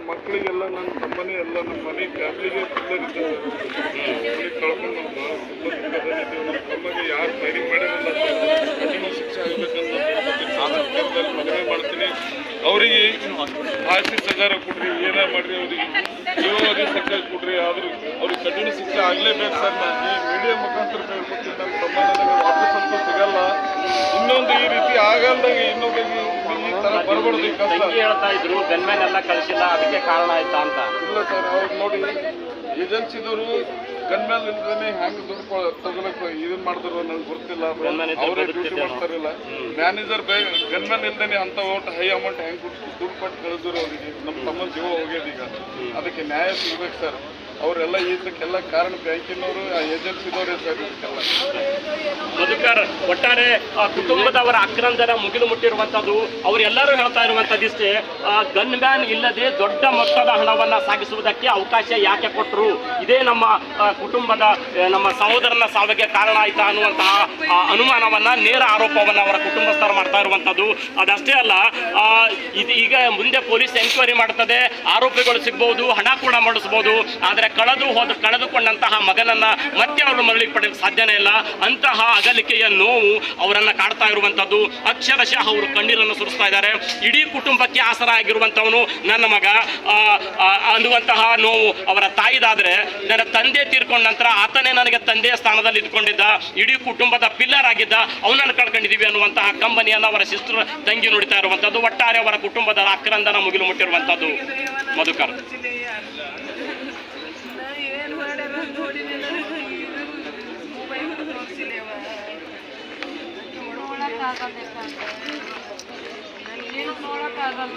ಮಕ್ಕಳಿಗೆಲ್ಲ ನನ್ನ ತಮ್ಮನೇ ಎಲ್ಲ ನಮ್ಮ ಮನೆ ಫ್ಯಾಮಿಲಿಗೆ ಮನೆ ಕಳ್ಕೊಂಡು ನಾವು ಭಾಳ ದುಃಖದಲ್ಲಿದ್ದೇವೆ. ನಮ್ಮ ತಮ್ಮಗೆ ಯಾರು ಫೈರಿಂಗ್ ಮಾಡಿರಲ್ಲ ಕಠಿಣ ಶಿಕ್ಷೆ ಆಗಬೇಕಂತ ಮನವಿ ಮಾಡ್ತೀನಿ. ಅವರಿಗೆ ಆಸ್ತಿ ಸಹಕಾರ ಕೊಡ್ರಿ, ಏನೇ ಮಾಡ್ರಿ, ಅವ್ರಿಗೆ ಜೀವವಾಗಿ ಸರ್ಕಾರ ಕೊಡ್ರಿ. ಆದ್ರೂ ಅವ್ರಿಗೆ ಕಠಿಣ ಶಿಕ್ಷೆ ಆಗಲೇಬೇಕು ಸರ್. ನಾನು ಈ ಮೀಡಿಯಾ ಮುಖಾಂತರ ಹೇಳ್ಕೊಡ್ತೀನಿ. ನನ್ನ ತಮ್ಮ ನನಗೆ ವಾಪಸ್ ಅಂತ ಸಿಗಲ್ಲ. ಇನ್ನೊಂದು ಈ ರೀತಿ ಆಗಲ್ದಾಗ ಇನ್ನೊಬ್ಬರಿಗೆ ಈ ತರ ಬರ್ಬಾರ್ದು. ಕಷ್ಟ ಹೇಳ್ತಾ ಇದ್ರು ಗನ್ಮ್ಯಾನ್ ಕಳಿಸಿಲ್ಲ, ಅದಕ್ಕೆ ಕಾರಣ ಆಯ್ತಾ ಅಂತ. ಇಲ್ಲ ಸರ್, ಅವ್ರು ನೋಡಿ ಏಜೆನ್ಸಿದವರು ಗನ್ಮ್ಯಾನ್ ಇಲ್ದೇ ಹೆಂಗ್ ದುಡ್ಡು ತಗೊಳಕ್ ಇದನ್ ಮಾಡಿದ್ರು ನಂಗೆ ಗೊತ್ತಿಲ್ಲ. ಅವರೇ ಡ್ಯೂಟಿ ಮಾಡ್ತಾರಿಲ್ಲ. ಮ್ಯಾನೇಜರ್ ಗನ್ಮ್ಯಾನ್ ಇಲ್ದೇನೆ ಅಂತ ಹೈ ಅಮೌಂಟ್ ಹೆಂಗ್ ದುಡ್ಡು ಕೊಟ್ಟು ಕಳಿದ್ರು ಅವರಿಗೆ. ನಮ್ಮ ತಮ್ಮ ಜೀವ ಹೋಗ್ಯದ. ಈಗ ಅದಕ್ಕೆ ನ್ಯಾಯ ಸಿಗ್ಬೇಕು ಸರ್. ಅವರೆಲ್ಲ ಇದಕ್ಕೆಲ್ಲ ಕಾರಣ ಬ್ಯಾಂಕಿನವರು, ಏಜೆನ್ಸಿದವರೇ ಸರ್. ಇದಕ್ಕೆಲ್ಲ ಮಧುಕರ್, ಒಟ್ಟಾರೆ ಕುಟುಂಬದವರ ಆಕ್ರಂದನ ಮುಗಿಲು ಮುಟ್ಟಿರುವಂತದ್ದು. ಅವರೆಲ್ಲರೂ ಹೇಳ್ತಾ ಇರುವಂತದ್ದು ಇಷ್ಟೇ, ಗನ್ ಮ್ಯಾನ್ ಇಲ್ಲದೆ ದೊಡ್ಡ ಮೊತ್ತದ ಹಣವನ್ನ ಸಾಗಿಸುವುದಕ್ಕೆ ಅವಕಾಶ ಯಾಕೆ ಕೊಟ್ಟರು, ಇದೇ ನಮ್ಮ ಕುಟುಂಬದ ನಮ್ಮ ಸಹೋದರನ ಸಾವಿಗೆ ಕಾರಣ ಆಯ್ತಾ ಅನ್ನುವಂತಹ ಅನುಮಾನವನ್ನ, ನೇರ ಆರೋಪವನ್ನ ಅವರ ಕುಟುಂಬಸ್ಥರು ಮಾಡ್ತಾ ಇರುವಂತದ್ದು. ಅದಷ್ಟೇ ಅಲ್ಲ, ಈಗ ಮುಂದೆ ಪೊಲೀಸ್ ಎನ್ಕ್ವೈರಿ ಮಾಡ್ತದೆ, ಆರೋಪಿಗಳು ಸಿಗಬಹುದು, ಹಣ ಕೂಡ ಮಾಡಿಸಬಹುದು. ಆದರೆ ಕಳೆದುಕೊಂಡಂತಹ ಮಗನನ್ನ ಮತ್ತೆ ಅವರು ಮರಳಿ ಪಡೆಯಲು ಸಾಧ್ಯನೇ ಇಲ್ಲ. ಅಂತಹ ಅಗಲಿಕೆಯ ನೋವು ಅವರನ್ನ ಕಾಡ್ತಾ ಇರುವಂತದ್ದು. ಅಕ್ಷರಶಃ ಅವರು ಕಣ್ಣೀರನ್ನು ಸುರಿಸ್ತಾ ಇದ್ದಾರೆ. ಇಡೀ ಕುಟುಂಬಕ್ಕೆ ಆಸರ ಆಗಿರುವಂತವನು ನನ್ನ ಮಗ ಅನ್ನುವಂತಹ ನೋವು ಅವರ ತಾಯಿದಾದ್ರೆ, ನನ್ನ ತಂದೆ ತೀರ್ಕೊಂಡ ನಂತರ ಆತನೇ ನನಗೆ ತಂದೆಯ ಸ್ಥಾನದಲ್ಲಿ ಇದ್ಕೊಂಡಿದ್ದ, ಇಡೀ ಕುಟುಂಬದ ಪಿಲ್ಲರ್ ಆಗಿದ್ದ, ಅವನನ್ನು ಕಳ್ಕೊಂಡಿದ್ದೀವಿ ಅನ್ನುವಂತಹ ಕಂಬನಿಯನ್ನು ಅವರ ಸಿಸ್ಟರ್ ತಂಗಿ ನುಡಿತಾ ಇರುವಂತದ್ದು. ಒಟ್ಟಾರೆ ಅವರ ಕುಟುಂಬದ ಆಕ್ರಂದನ ಮುಗಿಲು ಮುಟ್ಟಿರುವಂತದ್ದು. ಮಧುಕರ್, ನೋಡಕ್ಕಾಗಲ್ಲ